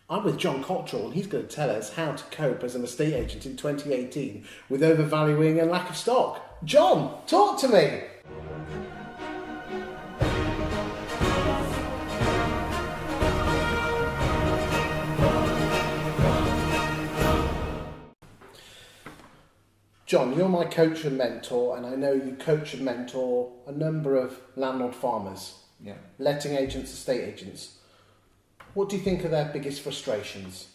I'm with John Cottrell, and he's going to tell us how to cope as an estate agent in 2018 with overvaluing and lack of stock. John, talk to me! John, you're my coach and mentor, and I know you coach and mentor a number of landlord farmers, letting agents, estate agents. What do you think are their biggest frustrations?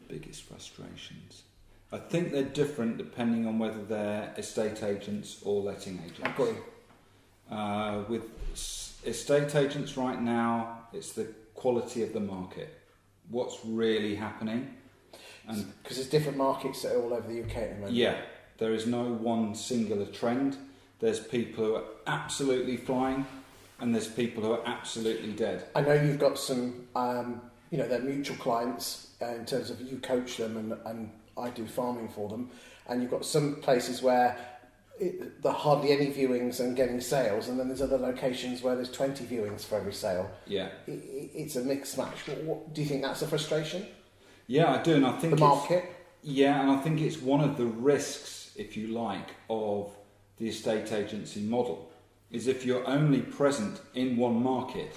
Biggest frustrations? I think they're different depending on whether they're estate agents or letting agents. I agree. With estate agents right now, it's the quality of the market. What's really happening? Because there's different markets that are all over the UK at the moment. Yeah, there is no one singular trend. There's people who are absolutely flying, and there's people who are absolutely dead. I know you've got some, they're mutual clients in terms of you coach them and I do farming for them. And you've got some places where there are hardly any viewings and getting sales, and then there's other locations where there's 20 viewings for every sale. Yeah. It's a mixed match. Do you think that's a frustration? Yeah, I do, and I think the market. Yeah, and I think it's one of the risks, if you like, of the estate agency model. Is if you're only present in one market,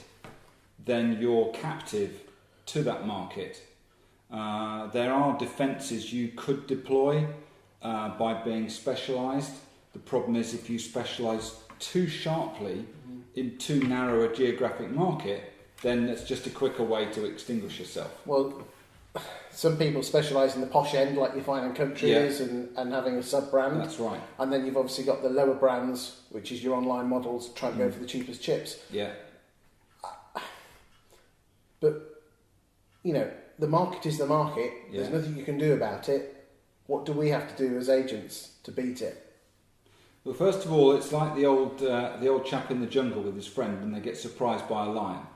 then you're captive to that market. There are defences you could deploy by being specialised. The problem is if you specialise too sharply in too narrow a geographic market, then it's just a quicker way to extinguish yourself. Well, some people specialise in the posh end, like your Fine and Country is, and having a sub-brand. That's right. And then you've obviously got the lower brands, which is your online models, trying to go for the cheapest chips. Yeah. But, the market is the market. Yeah. There's nothing you can do about it. What do we have to do as agents to beat it? Well, first of all, it's like the old chap in the jungle with his friend when they get surprised by a lion.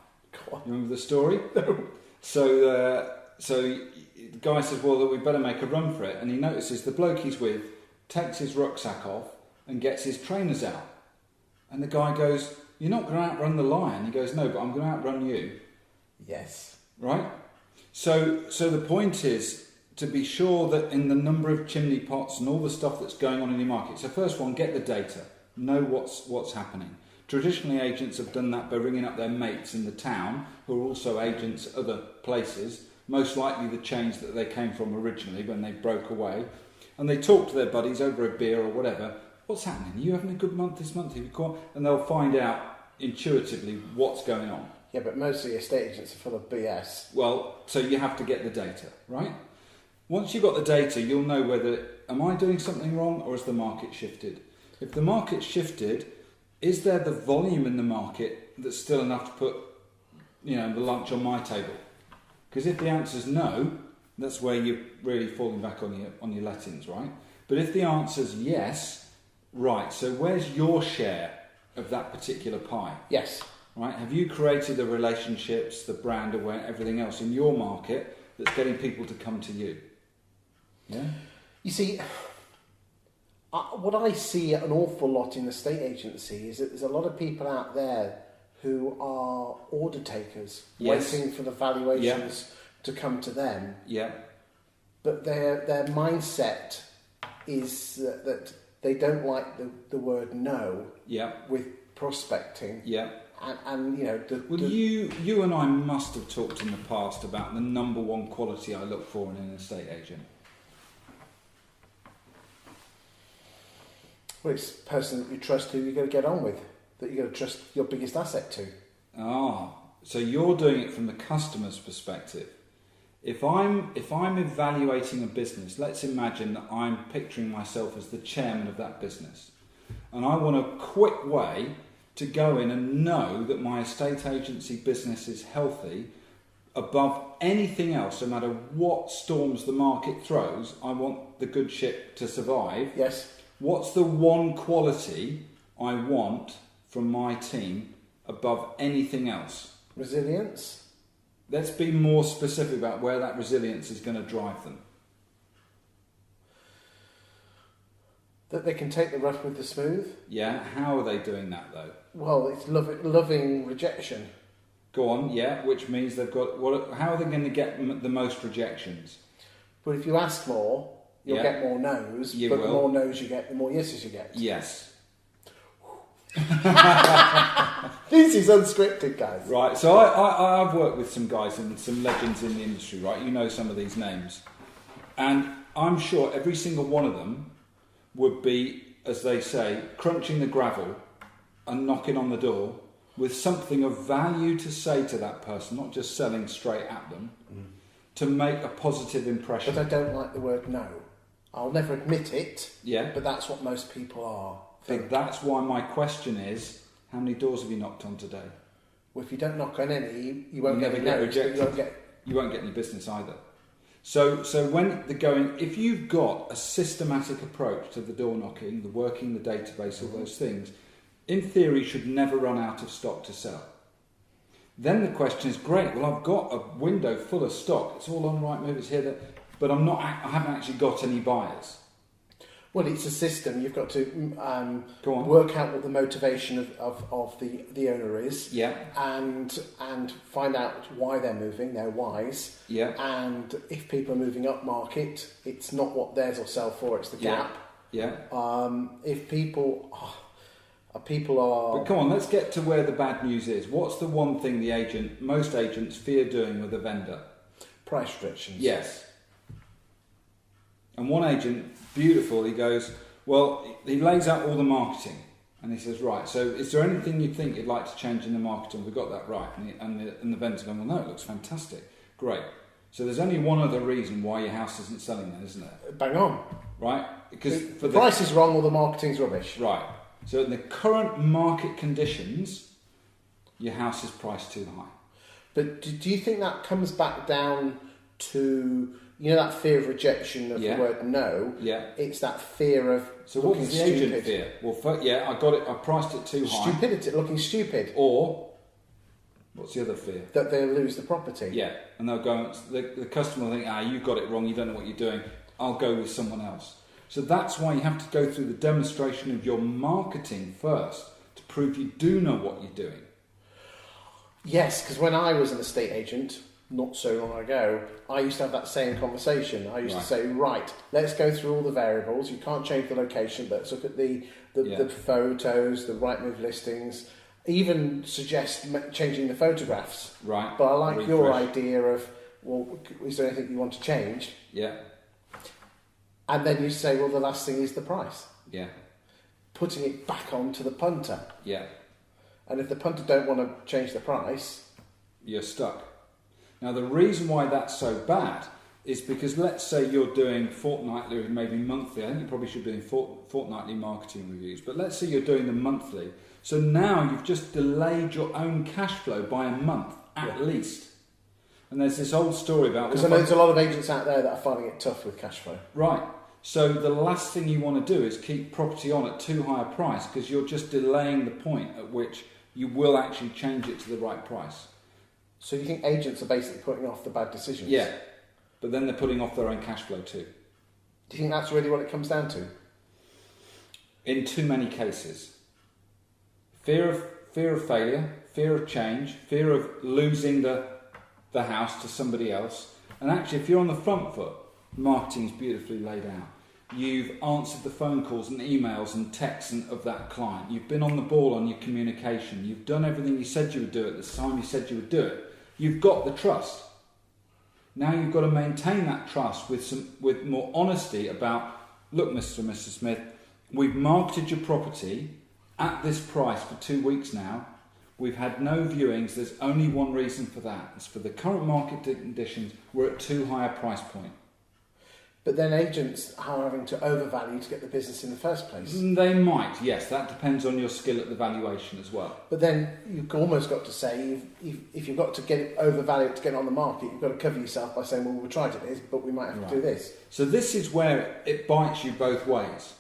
You remember the story? No. So the guy says, well, we better make a run for it. And he notices the bloke he's with takes his rucksack off and gets his trainers out. And the guy goes, you're not going to outrun the lion. He goes, no, but I'm going to outrun you. Yes. Right? So the point is to be sure that in the number of chimney pots and all the stuff that's going on in your market. So first one, get the data. Know what's happening. Traditionally, agents have done that by ringing up their mates in the town, who are also agents at other places, most likely the chains that they came from originally when they broke away, and they talk to their buddies over a beer or whatever. What's happening? Are you having a good month this month? And they'll find out intuitively what's going on. Yeah, but mostly estate agents are full of BS. Well, so you have to get the data, right? Once you've got the data, you'll know whether, am I doing something wrong or has the market shifted? If the market shifted, is there the volume in the market that's still enough to put, the lunch on my table? Because if the answer is no, that's where you're really falling back on your lettings, right? But if the answer is yes, right, so where's your share of that particular pie? Yes. Right? Have you created the relationships, the brand awareness, everything else in your market that's getting people to come to you? Yeah. You see, what I see an awful lot in the estate agency is that there's a lot of people out there who are order takers, waiting for the valuations to come to them. Yeah. But their mindset is that they don't like the word no. Yeah. With prospecting. Yeah. And you and I must have talked in the past about the number one quality I look for in an estate agent. Well, it's the person that you trust, who you're going to get on with, that you're going to trust your biggest asset to. So you're doing it from the customer's perspective. If I'm evaluating a business, let's imagine that I'm picturing myself as the chairman of that business, and I want a quick way to go in and know that my estate agency business is healthy above anything else, no matter what storms the market throws. I want the good ship to survive. Yes. What's the one quality I want from my team above anything else? Resilience. Let's be more specific about where that resilience is going to drive them. That they can take the rough with the smooth. Yeah, how are they doing that though? Well, it's loving rejection. Go on, yeah, which means they've got... how are they going to get the most rejections? But if you ask more, you'll get more no's, but the more no's you get, the more yeses you get. Yes. This is unscripted, guys. Right, so I've worked with some guys and some legends in the industry, right? You know some of these names. And I'm sure every single one of them would be, as they say, crunching the gravel and knocking on the door with something of value to say to that person, not just selling straight at them, to make a positive impression. But I don't like the word no. I'll never admit it, yeah. But that's what most people are. But that's why my question is, how many doors have you knocked on today? Well, if you don't knock on any, you won't get rejected. You won't get any business either. So when they're going, if you've got a systematic approach to the door knocking, the working the database, all those things, in theory should never run out of stock to sell. Then the question is, great, well I've got a window full of stock, it's all on Rightmove, it's here, but I haven't actually got any buyers. Well, it's a system. You've got to work out what the motivation of the owner is, and find out why they're moving, their whys, and if people are moving up market, it's not what theirs will sell for, it's the gap. If people are... But come on, let's get to where the bad news is. What's the one thing most agents fear doing with a vendor? Price restrictions. Yes. And one agent, beautiful, he goes, well, he lays out all the marketing. And he says, right, so is there anything you think you'd like to change in the marketing? We got that right. And the vendor's going, well, no, it looks fantastic. Great. So there's only one other reason why your house isn't selling then, isn't there? Bang on. Right? Because the price is wrong or the marketing's rubbish. Right. So in the current market conditions, your house is priced too high. But do you think that comes back down to, that fear of rejection of the word no? Yeah. It's that fear of what does the agent fear? Well, I got it. I priced it too high. Stupidity, looking stupid. Or what's the other fear? That they'll lose the property. Yeah, and they'll go. The customer will think, you got it wrong. You don't know what you're doing. I'll go with someone else. So that's why you have to go through the demonstration of your marketing first to prove you do know what you're doing. Yes, because when I was an estate agent, not so long ago, I used to have that same conversation. I used to say, right, let's go through all the variables. You can't change the location, but let's look at the photos, the Rightmove listings, even suggest changing the photographs. Right. But I like your idea of, well, is there anything you want to change? Yeah. And then you say, well, the last thing is the price. Yeah. Putting it back onto the punter. Yeah. And if the punter don't want to change the price... You're stuck. Now, the reason why that's so bad is because let's say you're doing fortnightly or maybe monthly. I think you probably should be doing fortnightly marketing reviews. But let's say you're doing them monthly. So now you've just delayed your own cash flow by a month, at least. And there's this old story about... Because I know there's a lot of agents out there that are finding it tough with cash flow. Right. So the last thing you want to do is keep property on at too high a price because you're just delaying the point at which you will actually change it to the right price. So you think agents are basically putting off the bad decisions? Yeah. But then they're putting off their own cash flow too. Do you think that's really what it comes down to? In too many cases. Fear of failure, fear of change, fear of losing the house to somebody else. And actually, if you're on the front foot, marketing is beautifully laid out. You've answered the phone calls and emails and texts of that client. You've been on the ball on your communication. You've done everything you said you would do at the time you said you would do it. You've got the trust. Now you've got to maintain that trust with more honesty about, look, Mr. and Mrs. Smith, we've marketed your property at this price for 2 weeks now. We've had no viewings. There's only one reason for that. It's for the current market conditions. We're at too high a price point. But then agents are having to overvalue to get the business in the first place. They might, yes. That depends on your skill at the valuation as well. But then you've almost got to say, if you've got to get it overvalued to get it on the market, you've got to cover yourself by saying, well, we tried it, but we might have to do this. So this is where it bites you both ways.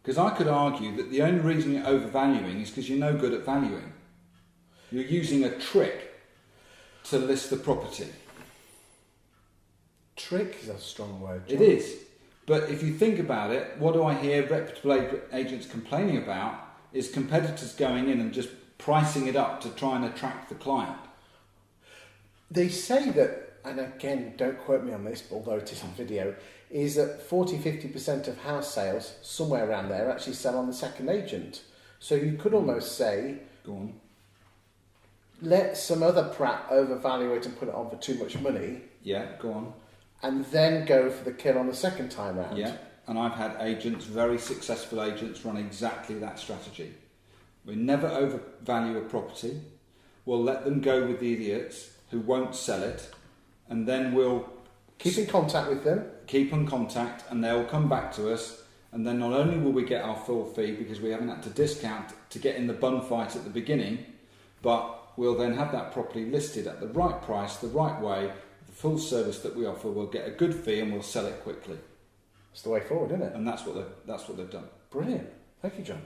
Because I could argue that the only reason you're overvaluing is because you're no good at valuing. You're using a trick to list the property. Trick is a strong word, John. It is. But if you think about it, what do I hear reputable agents complaining about is competitors going in and just pricing it up to try and attract the client. They say that, and again, don't quote me on this, although it is on video, is that 40-50% of house sales, somewhere around there, actually sell on the second agent. So you could almost say, Go on. let some other prat overvalue it and put it on for too much money. Yeah, go on. And then go for the kill on the second time round. Yeah, and I've had agents, very successful agents, run exactly that strategy. We never overvalue a property. We'll let them go with the idiots who won't sell it, and then we'll keep in contact with them. Keep in contact, and they'll come back to us. And then not only will we get our full fee because we haven't had to discount to get in the bun fight at the beginning, but we'll then have that property listed at the right price, the right way, the full service that we offer. We'll get a good fee and we'll sell it quickly. That's the way forward, isn't it? And that's what they've done. Brilliant. Thank you, John.